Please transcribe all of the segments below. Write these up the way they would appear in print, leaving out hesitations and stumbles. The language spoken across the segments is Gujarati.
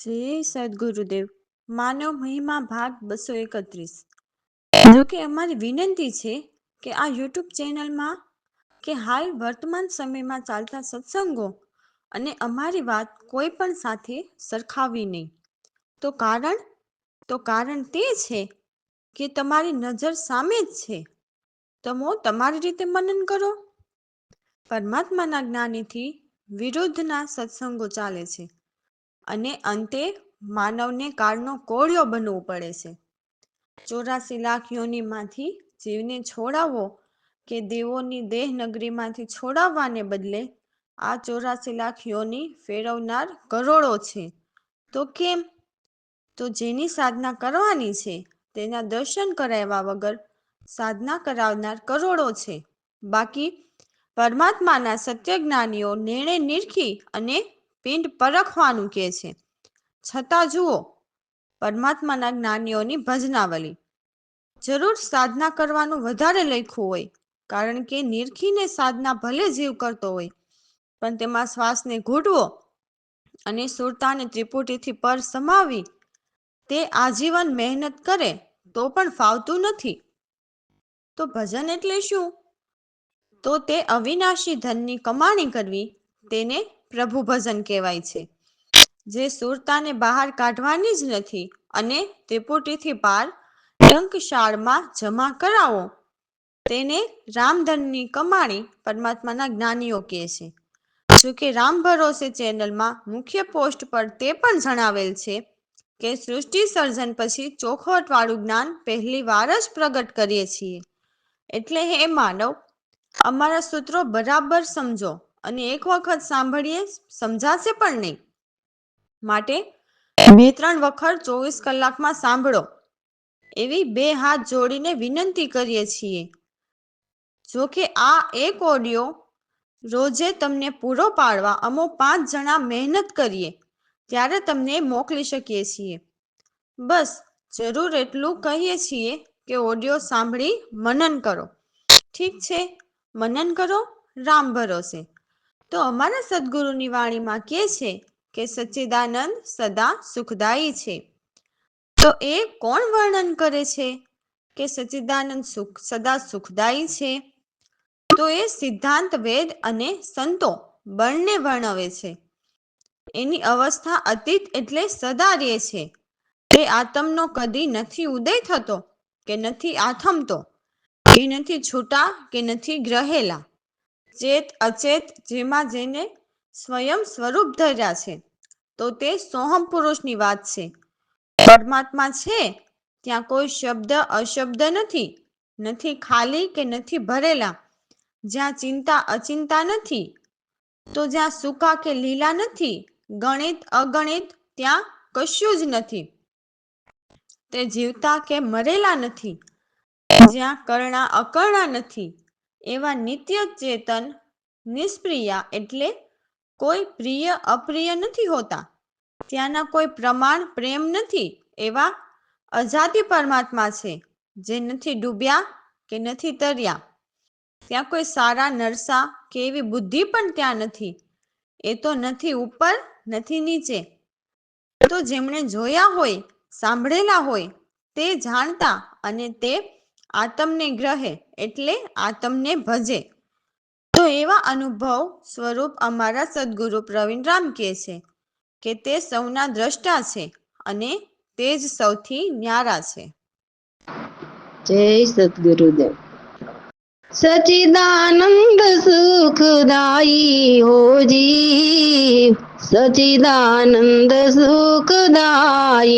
જય સદગુરુદેવ. માનવ મહિમા ભાગ 231. જો કે અમારી વિનંતી છે કે આ યુટ્યુબ ચેનલમાં કે હાલ વર્તમાન સમયમાં ચાલતા સત્સંગો અને અમારી વાત કોઈ પણ સાથે સરખાવી નહીં. કારણ તે છે કે તમારી નજર સામે જ છે. તમે તમારી રીતે મનન કરો. પરમાત્માના જ્ઞાનીથી વિરુદ્ધના સત્સંગો ચાલે છે અને અંતે માનવને કાળનો કોળિયો બનવું પડે છે. 84 લાખ યોનિમાંથી જીવને છોડાવવો કે દેવોની દેહ નગરીમાંથી છોડાવવાને બદલે આ 84 લાખ યોની ફેરવનાર કરોડો છે. તો કેમ? તો જેની સાધના કરવાની છે તેના દર્શન કરાવ્યા વગર સાધના કરાવનાર કરોડો છે. બાકી પરમાત્માના સત્યજ્ઞાનીઓ નિર્ણય નિરખી અને પિંડ પરખવાનું કહે છે. છતાં જુઓ પરમાત્માના જ્ઞાનીઓની ભજનાવલી. જરૂર સાધના કરવાનું વધારે લખ્યું હોય, કારણ કે નિરખીને સાધના ભલે જીવ કરતો હોય પણ તેમાં શ્વાસને ઘૂંટવો અને સુરતાને ત્રિપુટીથી પર સમાવી તે આજીવન મહેનત કરે તો પણ ફાવતું નથી. તો ભજન એટલે શું? તો તે અવિનાશી ધનની કમાણી કરવી, તેને પ્રભુ ભજન કહેવાય છે. જે સુરતાને બહાર કાઢવાની જ નથી અને ત્રિપુટીથી પાર ટંકશાળમાં જમા કરાવો, તેને રામધનની કમાણી પરમાત્માના જ્ઞાનીઓ કહે છે. જોકે રામ ભરોસે ચેનલમાં મુખ્ય પોસ્ટ પર તે પણ જણાવેલ છે કે સૃષ્ટિ સર્જન પછી ચોખવટવાળું જ્ઞાન પહેલી વાર જ પ્રગટ કરીએ છીએ. એટલે હે માનવ, અમારા સૂત્રો બરાબર સમજો અને એક વખત સાંભળીએ સમજાશે પણ નહીં. માટે 2-3 વખત 24 કલાકમાં સાંભળો એવી 2 હાથ જોડીને વિનંતી કરીએ છીએ. જો કે આ એક ઓડિયો રોજે તમને પૂરો પાડવા અમો 5 જણા મહેનત કરીએ ત્યારે તમને મોકલી શકીએ છીએ. બસ જરૂર એટલું કહીએ છીએ કે ઓડિયો સાંભળી મનન કરો. ઠીક છે, મનન કરો રામ ભરોસે. તો અમારા સદગુરુની વાણીમાં કહે છે કે સચ્ચિદાનંદ સદા સુખદાયી છે. તો એ કોણ વર્ણન કરે છે કે સચ્ચિદાનંદ સદા સુખદાયી છે? તો એ સિદ્ધાંત વેદ અને સંતો બંને વર્ણવે છે. એની અવસ્થા અતીત એટલે સદા રહે છે. તે આત્મનો કદી નથી ઉદય થતો કે નથી આથમતો, કે નથી છૂટા કે નથી ગ્रहेલા. ચેત અચેત જેમાં જેને સ્વયં સ્વરૂપ ધર્યા છે. તો તે સોહમ પુરુષની વાત છે. પરમાત્મા છે ત્યાં કોઈ શબ્દ અશબ્દ નથી ખાલી કે નથી ભરેલા. જ્યાં ચિંતા અચિંતા નથી, તો જ્યાં સૂકા કે લીલા નથી, ગણિત અગણિત ત્યાં કશું જ નથી. તે જીવતા કે મરેલા નથી, જ્યાં કરણા અકરણા નથી, એવા નિત્ય ચેતન નિષ્પ્રિયા એટલે કોઈ પ્રિય અપ્રિય નથી હોતા. ત્યાંના કોઈ પ્રમાણ પ્રેમ નથી, એવા અજાતિ પરમાત્મા છે, જે નથી ડૂબ્યા કે નથી તર્યા. ત્યાં કોઈ સારા નરસા કે એવી બુદ્ધિ પણ ત્યાં નથી. એ તો નથી ઉપર નથી નીચે. તો જેમણે જોયા હોય, સાંભળેલા હોય તે જાણતા અને તે આત્મને ગ્રહે એટલે આત્મને ભજે. તો એવા અનુભવ સ્વરૂપ અમારા સદગુરુ પ્રવીણરામ કહે છે કે તે સૌના દ્રષ્ટા છે અને તે જ સૌથી ન્યારા છે. જય સદગુરુદેવ. સચિદાનંદ સુખદાયી હો જીવ, સચિદાનંદ સુખદાયી.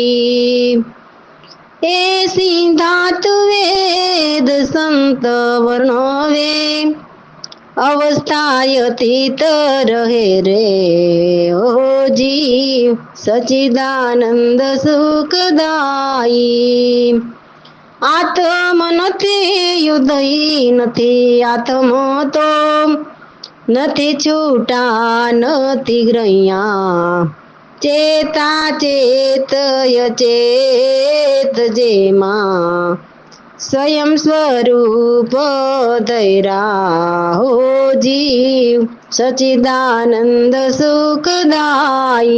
એ સિદ્ધાંત વેદ સંત વર્ણવે, અવસ્થાયતીત રહે રે ઓ જીવ, સચિદાનંદ સુખદાયી. આત્મ નથી ઉદય નથી આત્મો તો, નથી છૂટા નથી ગ્રહ્યા. ચેતા ચેતય ચેત જેમાં સ્વયં સ્વરૂપ ધૈરા હો જીવ, સચિદાનંદ સુખદાયી.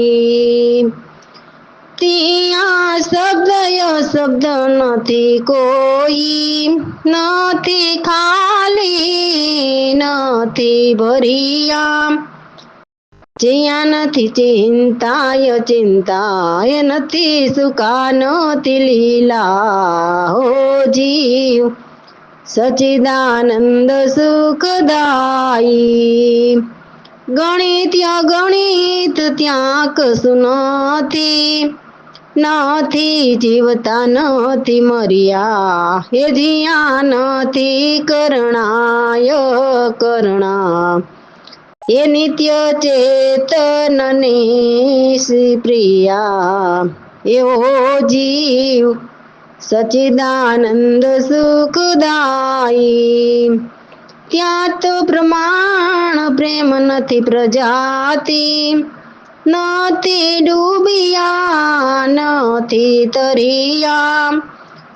ત્યાં શબ્દ શબ્દ નથી કોઈ, નથી ખાલી નથી ભર્યા, જ્યાં નથી ચિંતાય ચિંતાય નથી સુકા નથી લીલા, હો જીવ સચિદાનંદ સુખદાયી. ગણિત અગણિત ત્યાં કશું નથી, નથી જીવતા નથી મર્યા, એ જ્યાં નથી કરણાય કરણા, એ નિત્ય ચેતનને પ્રિયા, એવો જીવ સચિદાનંદ સુખદાયી. ત્યાં તો પ્રમાણ પ્રેમ નથી પ્રજાતિ, નથી ડૂબિયા નથી તરિયા,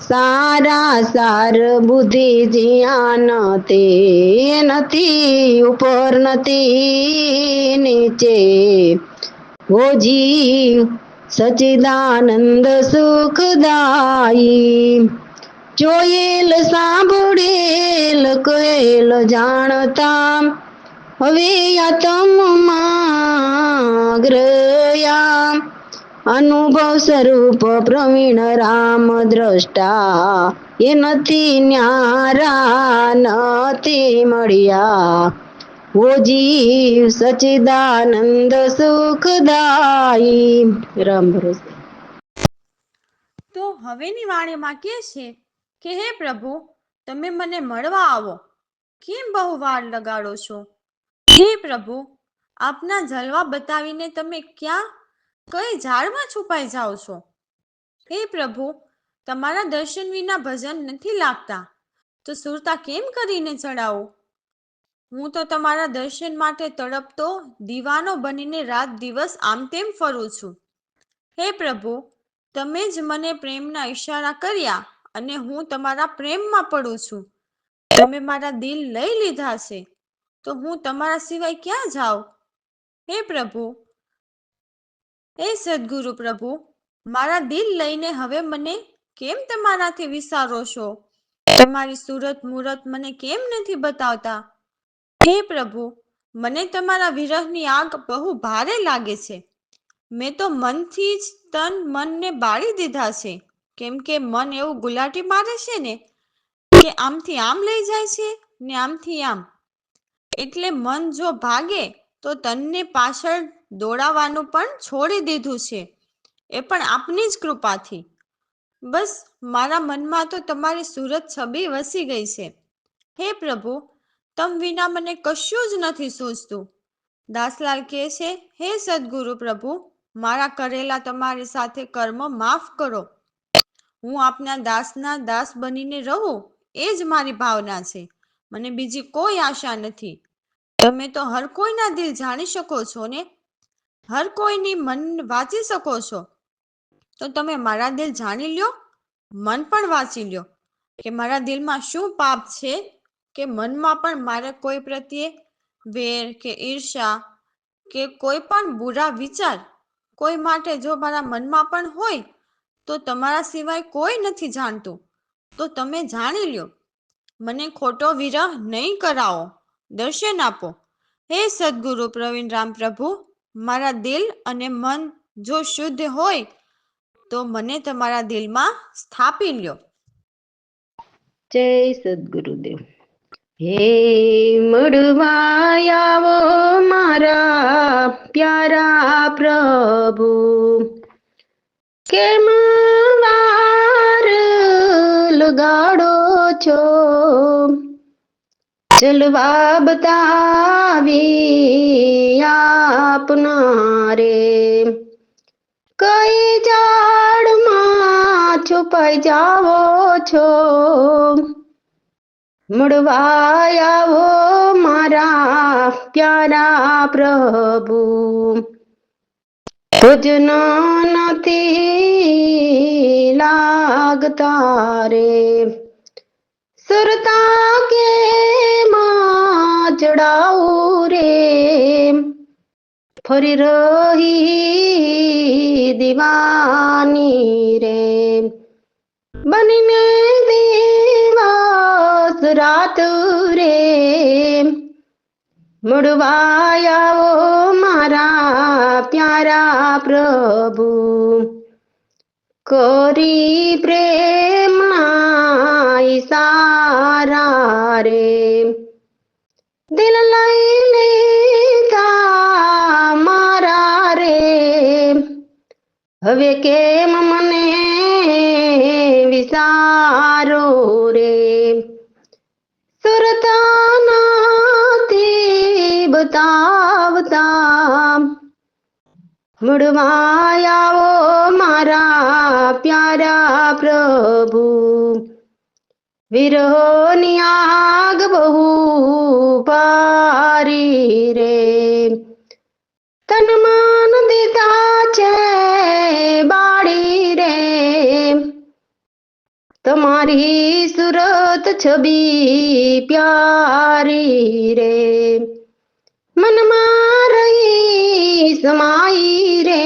સારા સાર બુદ્ધિ જ્યાં નથી ઉપર નથી નીચે, હો જીવ સચિદાનંદ સુખદાયી. જોયેલ સાંભળેલ કહેલ જાણતા, હવે આત્મમાં ગ્રહ્યા, અનુભવ સ્વરૂપ પ્રવીણ રામ દ્રષ્ટા, એ નથી ન્યારા નથી મળ્યા, ઓ જીવ સચિદાનંદ સુખદાયી. રામ ભરોસે. તો હવેની વાણીમાં કહે છે કે હે પ્રભુ, તમે મને મળવા આવો, કેમ બહુ વાર લગાડો છો? હે પ્રભુ, આપના જલવા બતાવીને તમે ક્યાં કઈ ઝાડમાં છુપાઈ જાઓ છો? હે પ્રભુ, તમારા દર્શન વિના ભજન નથી લાગતા, તો સુરતા કેમ કરીને ચડાવો? હું તો તમારા દર્શન માટે તડપતો દીવાનો બનીને રાત દિવસ આમ તેમ ફરું છું. હે પ્રભુ, તમે જ મને પ્રેમના ઈશારા કર્યા અને હું તમારા પ્રેમમાં પડું છું. તમે મારા દિલ લઈ લીધા છે, તો હું તમારા સિવાય ક્યાં જાઉં? હે પ્રભુ, હે સદગુરુ પ્રભુ, મારા દિલ લઈને હવે મને કેમ તમારાથી વિસારો છો? તમારી સુરત મુરત મને કેમ નથી બતાવતા? હે પ્રભુ, મને તમારા વિરહની આગ બહુ ભારે લાગે છે. મેં તો મનથી જ તન મનને બાળી દીધા છે, કેમ કે મન એવું ગુલાટી મારે છે ને કે આમથી આમ લઈ જાય છે ને આમથી આમ. એટલે મન જો ભાગે તો તનને પાછળ દોડાવવાનું પણ છોડી દીધું છે, એ પણ આપની જ કૃપાથી. બસ મારા મનમાં તો તમારી સુરત છબી વસી ગઈ છે. હે પ્રભુ, તમ વિના મને કશું જ નથી સૂઝતું. દાસલાલ કહે છે, હે સદગુરુ પ્રભુ, મારા કરેલા તમારી સાથે કર્મ માફ કરો. હું આપના દાસના દાસ બનીને રહું, એ જ મારી ભાવના છે. મને બીજી કોઈ આશા નથી. તમે તો હર કોઈના દિલ જાણી શકો છો ને, હર કોઈની મન વાંચી શકો છો. તો તમે મારા દિલ જાણી લ્યો, મન પણ વાંચી લ્યો કે મારા દિલમાં શું પાપ છે, કે મનમાં પણ મારે કોઈ પ્રત્યે વેર કે ઈર્ષા કે કોઈ પણ બુરા વિચાર કોઈ માટે જો મારા મનમાં પણ હોય, તો તમારા સિવાય કોઈ નથી જાણતું. તો તમે જાણી લ્યો. મને ખોટો વિરહ નહીં કરાવો, દર્શન આપો. હે સદગુરુ પ્રવીણ રામ પ્રભુ, મારા દિલ અને મન જો શુદ્ધ હોય તો મને તમારા દિલમાં સ્થાપી લ્યો. જય સદગુરુદેવ. હે મળવા આવો મારા પ્યારા પ્રભુ, કેમ વાર લગાડો છો? જલવા બતાવી આપના રે, કઈ ઝાડમાં છુપાઈ જાવો છો? મળવા આવો મારા પ્યારા પ્રભુ, ભજન નથી લાગતા રે, સુરતા કે માં ચડાવું રે, ફરી રહી દીવાન બનીને દિવસ રાત રે મળવા આવો મારા પ્યારા પ્રભુ કરી પ્રેમના ઈશારા રે દિલ લઈ લીધા મારા રે હવે કેમ મને વિચારો રે સુરતાનાથી બતાવતા મળવા આવો મારા પ્યારા પ્રભુ વિરહોની આગ બહુ ભારી રે તન મન દીધા છે બાળી રે તમારી સુરત છબી પ્યારી રે મનમાં રહી સમાઈ રે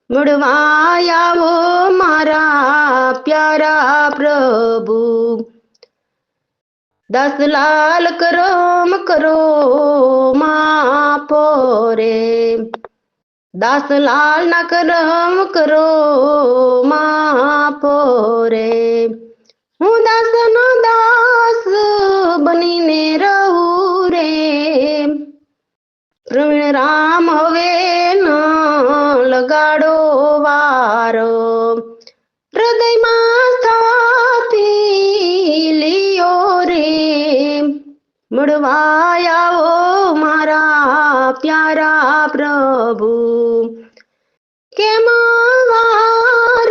મળવા આવો મારા પ્યારા પ્રભુ દસલાલ કરો માપો રે દાસલાલ ના કરમ કરો માપો રે હું દાસનો દાસ બનીને રહું રે પ્રવીણ રામ હવે ન લગાડો વારો હૃદયમાં સ્થાપી લિયો રે મળવા આવો મારા પ્યારા પ્રભુ કેમ વાર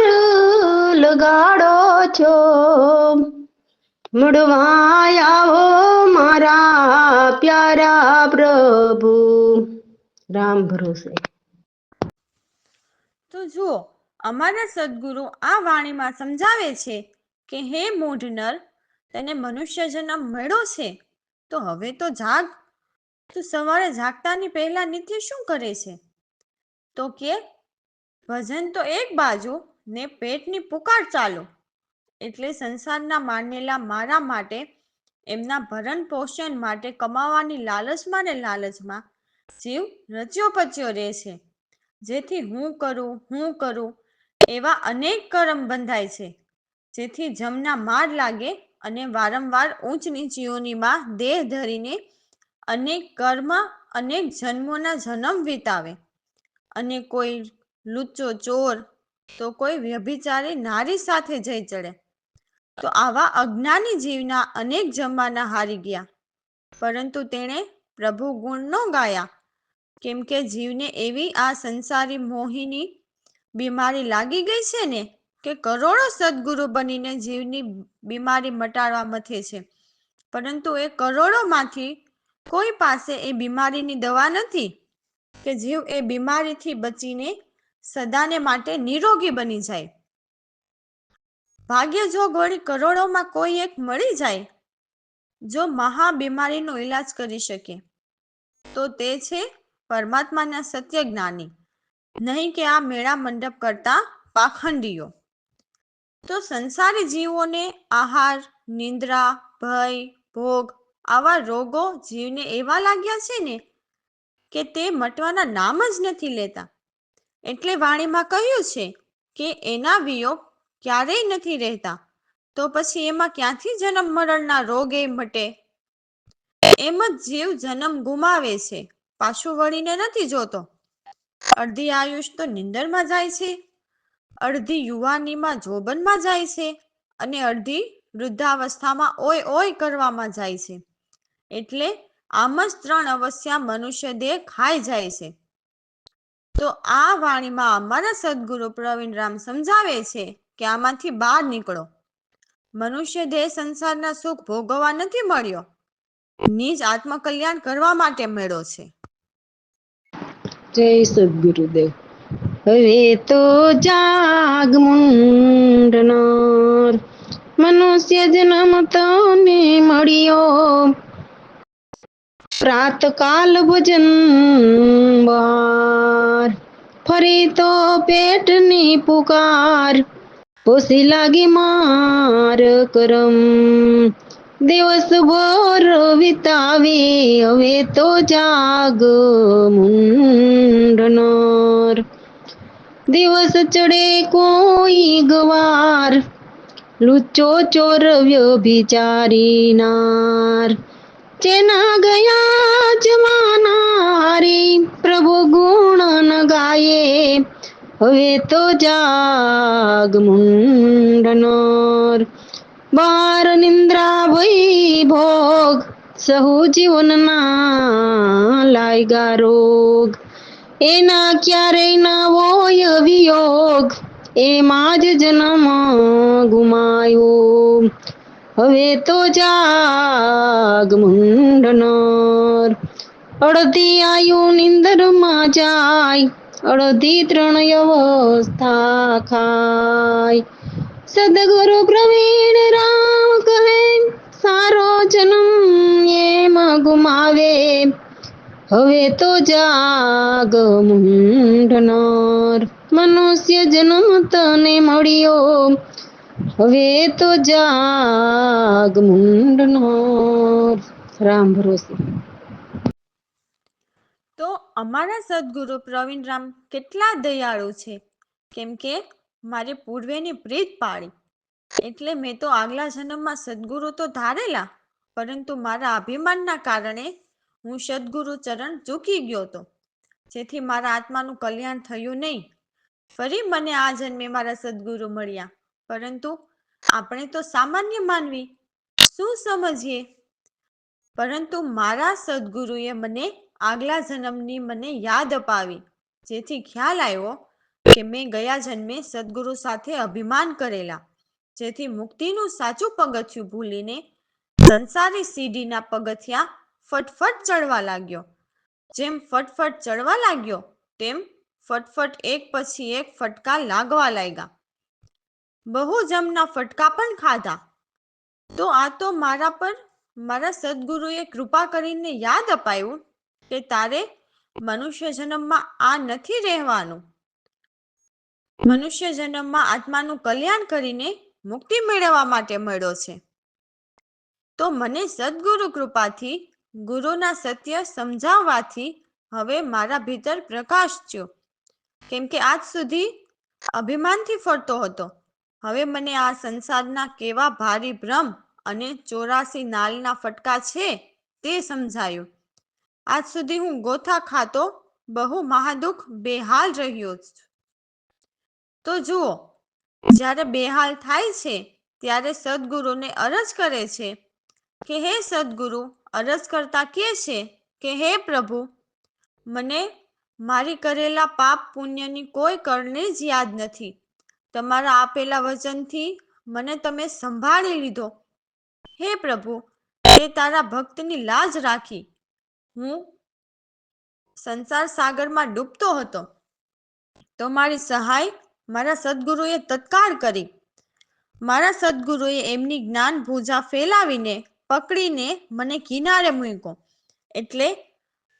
લગાડો છો મળવા આવો મારા પ્યારા પ્રભુ રામ ભરોસે તો જુઓ, અમારા સદગુરુ આ વાણીમાં સમજાવે છે કે હે મૂઢ નર, તને મનુષ્ય જન્મ મળ્યો છે તો હવે તો જાગ. તું સવારે જાગતાની પહેલા નિત્ય શું કરે છે? તો કે ભજન તો એક બાજુ ને પેટની પુકાર ચાલુ. એટલે સંસારના માનેલા મારા માટે, એમના ભરણ પોષણ માટે કમાવાની લાલચમાં ને લાલચમાં જીવ રચ્યો પચ્યો રહે છે. જેથી હું કરું એવા અનેક કર્મ બંધાય છે. જેથી જમના માર લાગે અને વારંવાર ઊંચ નીચીઓનીમાં દેહ ધરીને અનેક કર્મ અનેક જન્મોના જન્મ વિતાવે. અને કોઈ લુચ્ચો ચોર તો કોઈ વ્યભિચારી નારી સાથે જઈ ચડે. તો આવા અજ્ઞાની જીવના અનેક જમાના હારી ગયા. પરંતુ તેણે પ્રભુ ગુણ ન ગાયા. કેમ કે જીવને એવી આ સંસારી મોહીની બીમારી લાગી ગઈ છે ને, કે કરોડો સદગુરુ બનીને જીવની બીમારી મટાડવા મથે છે. પરંતુ એ કરોડોમાંથી કોઈ પાસે એ બીમારીની દવા નથી કે જીવ એ બીમારીથી બચીને સદાને માટે નિરોગી બની જાય. ભાગ્ય જો વળી કરોડોમાં કોઈ એક મળી જાય જો મહા બીમારીનો ઈલાજ કરી શકે, તો તે છે પરમાત્માના સત્ય જ્ઞાની, નહીં કે આ મેળા મંડપ કરતા પાખંડીઓ. તો સંસારી જીવોને આહાર, નિંદ્રા, ભય, ભોગ આવા રોગો જીવને એવા લાગ્યા છે ને, કે તે મટવાના નામ જ નથી લેતા. એટલે વાણીમાં કહ્યું છે કે એના વિયોગ ક્યારેય નથી રહેતા. તો પછી એમાં ક્યાંથી જન્મ મરણના રોગ એ મટે? એમ જ જીવ જન્મ ગુમાવે છે, પાછું વળીને નથી જોતો. અડધી આયુષ તો નિંદરમાં જાય છે, અડધી યુવાનીમાં જોબનમાં જાય છે, અને અડધી વૃદ્ધાવસ્થામાં ઓય કરવામાં જાય છે. એટલે આમ જ 3 અવસ્થા મનુષ્ય દેહ ખાઈ જાય છે. તો આ વાણીમાં અમારા સદગુરુ પ્રવીણરામ સમજાવે છે કે આમાંથી બહાર નીકળો. મનુષ્ય દેહ સંસારના સુખ ભોગવવા નથી મળ્યો, નિજ આત્મકલ્યાણ કરવા માટે મળ્યો છે. જય સદગુરુદેવ. હવે તો જાગ મુંડનાર, મનુષ્ય જન્મ તને મળ્યો, પ્રાતકાલ ભોજન વાર, ફરી તો પેટની પુકાર, પોસી લાગી માર કરમ, દિવસ ભર વિતાવે હવે તો જાગ મુંડનર, દિવસ ચડે કોઈ ગવાર, લુચ્ચો ચોર વ્યભિચારી નાર, જેના ગયા જમાના રે પ્રભુ ગુણ ન ગાયે, હવે તો જાગ મુંડનર, બાર નિંદ્રા ભોગ સહુ જીવનના લાયગા રોગ, એના ક્યારેય ના હોય વિયોગ, એમાં જ જન્મ ગુમાયો, હવે તો જાગ મુંડનર, અડધી આયુ નિંદરમાં જાય, અડધી ત્રણ અવસ્થા ખાય, સદગુરુ પ્રવીણ રામ કહે સારો જન્મ એમ ગુમાવે, હવે તો જાગ મુંડનર, મનુષ્ય જન્મ તને મળ્યો, હવે તો જાગ મુંડનર. રામ ભરોસે. તો અમારા સદગુરુ પ્રવીણરામ કેટલા દયાળુ છે, કેમ કે મારે પૂર્વેની પ્રીત પાડી, એટલે મેં તો આગલા જન્મમાં સદગુરુ તો ધારેલા, પરંતુ મારા અભિમાનના કારણે હું સદગુરુ ચરણ ચૂકી ગયો હતો, જેથી મારા આત્માનું કલ્યાણ થયું નહીં. ફરી મને આ જન્મે મારા સદગુરુ મળ્યા, પરંતુ આપણે તો સામાન્ય માનવી, શું સમજીએ? પરંતુ મારા સદગુરુએ મને આગલા જન્મની મને યાદ અપાવી, જેથી ખ્યાલ આવ્યો કે મેં ગયા જન્મે સદગુરુ સાથે અભિમાન કરેલા, જેથી મુક્તિનું સાચું પગથિયું ભૂલીને સંસારી સીડીના પગથિયા ફટફટ ચડવા લાગ્યો. જેમ ફટફટ ચડવા લાગ્યો તેમ ફટફટ એક પછી એક ફટકા લાગવા લાગ્યા. બહુ જમના ફટકા પણ ખાધા. તો આ તો મારા પર મારા સદગુરુએ કૃપા કરીને યાદ અપાયું કે તારે મનુષ્ય જન્મમાં આ નથી રહેવાનું. મનુષ્ય જન્મમાં આત્માનું કલ્યાણ કરીને મુક્તિ મેળવવા માટે મળ્યો છે. તો મને સદગુરુ કૃપાથી ગુરુના સત્ય સમજાવવાથી હવે મારા ભીતર પ્રકાશ થયો, કેમ કે આજ સુધી અભિમાનથી ફરતો હતો. હવે મને આ સંસારના કેવા ભારી ભ્રમ અને 84 નાલના ફટકા છે તે સમજાયું. આજ સુધી હું ગોથા ખાતો બહુ મહાદુખ બેહાલ રહ્યો છું. તો જુઓ, જ્યારે બેહાલ થાય છે ત્યારે સદગુરુને અરજ કરે છે કે હે સદગુરુ, અરજ કરતા કહે છે કે હે પ્રભુ, મને મારી કરેલા પાપ પુણ્યની કોઈ કરને જ યાદ નથી. તમારા આપેલા વચનથી મને તમે સંભાળી લીધો. હે પ્રભુ, તે તારા ભક્તની લાજ રાખી. હું સંસાર સાગરમાં ડૂબતો હતો, તો મારી સહાય મારા સદગુરુએ તત્કાળ કરી. મારા સદગુરુએ એમની જ્ઞાન ભુજા ફેલાવીને પકડીને મને કિનારે મૂક્યો. એટલે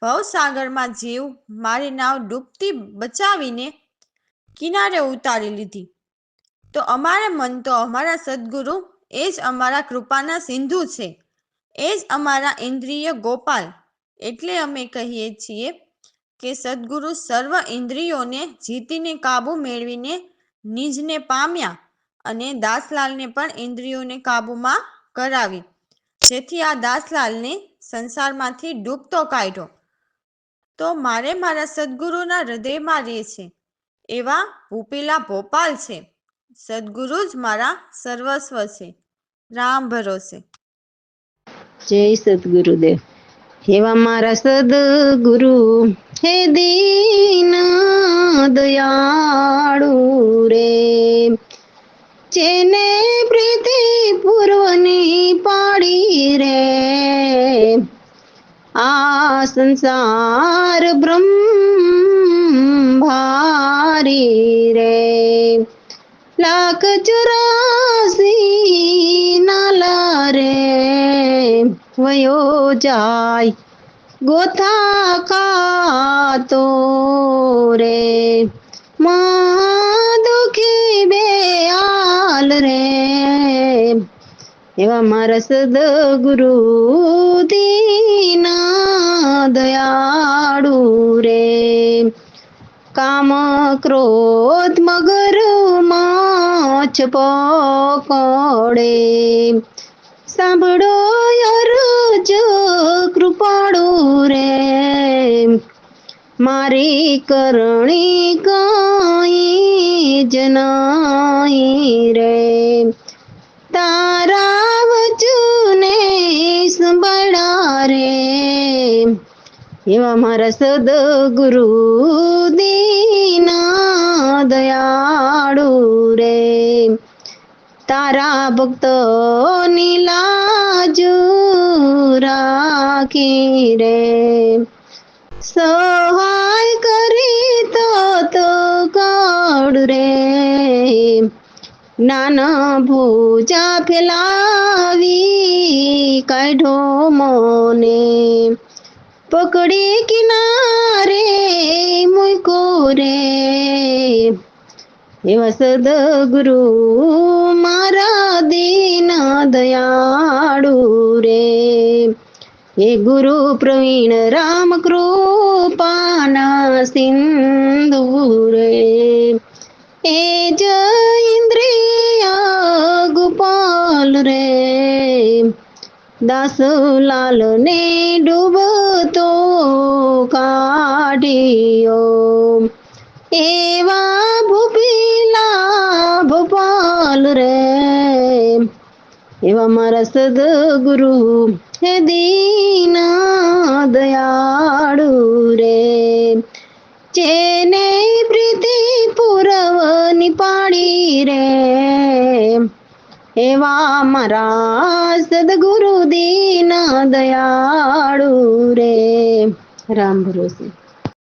ભવસાગરમાં જીવ મારી નાવ ડૂબતી બચાવીને કિનારે ઉતારી લીધી. તો અમારે મન તો અમારા સદગુરુ એ જ અમારા કૃપાના સિંધુ છે, એ જ અમારા ઇન્દ્રિય ગોપાલ. એટલે અમે કહીએ છીએ કે સદગુરુ સર્વ ઇન્દ્રિયોને જીતીને કાબુ મેળવીને નિજને પામ્યા અને દાસલાલને પણ ઇન્દ્રિયોને કાબુમાં કરાવી, જેથી આ દાસલાલને સંસારમાંથી ડૂબતો કાઢ્યો. તો મારે મારા સદગુરુના હૃદયમાં રહે છે એવા ભૂપેલા ભોપાલ છે. સદગુરુ જ મારા સર્વસ્વ છે. રામ ભરોસે. જય સદગુરુદેવ. એવા મારા સદગુરુ હે દીન દયાળુ રે, જેને પ્રીતિ પૂર્વની પાડી રે, આ સંસાર બ્રહ્મ ભારી રે, લાખ 84 નાલા રે વયો જાય ગોથા ખાતો રે, મા દુખી બે એવા મારા સદગુરુ દીના દયાળુ રે, કામ ક્રોધ મગર માછ પકડે, સાંભળો અરજ કૃપાળુ રે, મારી કરણી કઈ જ નહીં રે, તારા વચને સંભળા રે, એવા મારા સદગુરુ દીના દયાળુ રે, તારા ભક્તોની લાજ રાખી રે, સહાય કરી તો કડ રે, નાના ભૂજા ફેલાવી કાઢો મને, પકડી કિનારે મૂકો રે, એવા સદગુરુ મારા દીન દયાળુ રે, હે ગુરુ પ્રવીણ રામ કૃપાના સિંધુ રે, એ જય ઇન્દ્રિય ગોપાલ રે, દાસલાલ ને ડૂબતો કાઢ્યો, એવા ભૂપીલા ભોપાલ રે, એવા મારા સદગુરુ હે દીના દયાળુ રે, જેને પ્રીતિ પુરવની પાડી રે, એવા મારા સદગુરુ દીના દયાળુ રે, રામ ભરોસે.